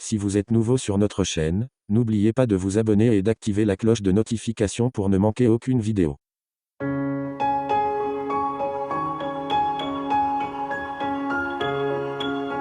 Si vous êtes nouveau sur notre chaîne, n'oubliez pas de vous abonner et d'activer la cloche de notification pour ne manquer aucune vidéo.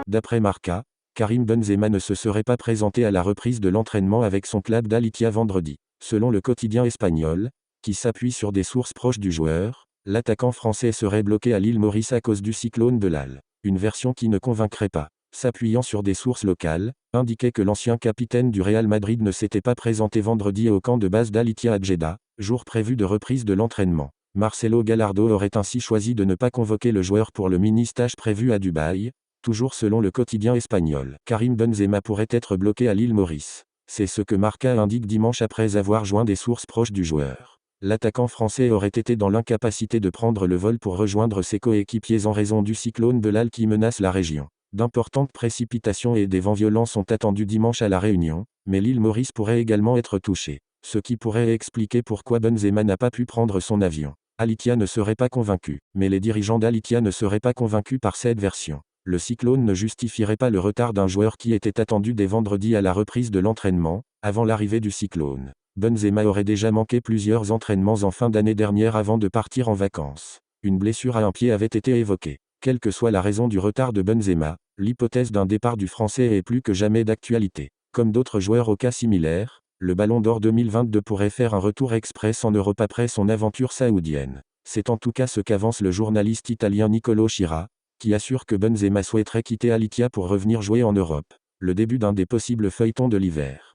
D'après Marca, Karim Benzema ne se serait pas présenté à la reprise de l'entraînement avec son club d'Al-Ittihad vendredi. Selon le quotidien espagnol, qui s'appuie sur des sources proches du joueur, l'attaquant français serait bloqué à l'île Maurice à cause du cyclone Belal. Une version qui ne convaincrait pas. S'appuyant sur des sources locales, indiquait que l'ancien capitaine du Real Madrid ne s'était pas présenté vendredi au camp de base d'Al-Ittihad à Jeddah, jour prévu de reprise de l'entraînement. Marcelo Gallardo aurait ainsi choisi de ne pas convoquer le joueur pour le mini-stage prévu à Dubaï. Toujours selon le quotidien espagnol, Karim Benzema pourrait être bloqué à l'île Maurice. C'est ce que Marca indique dimanche après avoir joint des sources proches du joueur. L'attaquant français aurait été dans l'incapacité de prendre le vol pour rejoindre ses coéquipiers en raison du cyclone Belal qui menace la région. D'importantes précipitations et des vents violents sont attendus dimanche à La Réunion, mais l'île Maurice pourrait également être touchée. Ce qui pourrait expliquer pourquoi Benzema n'a pas pu prendre son avion. Al-Ittihad ne serait pas convaincu, mais les dirigeants d'Al-Ittihad ne seraient pas convaincus par cette version. Le cyclone ne justifierait pas le retard d'un joueur qui était attendu dès vendredi à la reprise de l'entraînement, avant l'arrivée du cyclone. Benzema aurait déjà manqué plusieurs entraînements en fin d'année dernière avant de partir en vacances. Une blessure à un pied avait été évoquée. Quelle que soit la raison du retard de Benzema, l'hypothèse d'un départ du Français est plus que jamais d'actualité. Comme d'autres joueurs au cas similaire, le Ballon d'Or 2022 pourrait faire un retour express en Europe après son aventure saoudienne. C'est en tout cas ce qu'avance le journaliste italien Niccolò Schira, qui assure que Benzema souhaiterait quitter Al-Ittihad pour revenir jouer en Europe. Le début d'un des possibles feuilletons de l'hiver.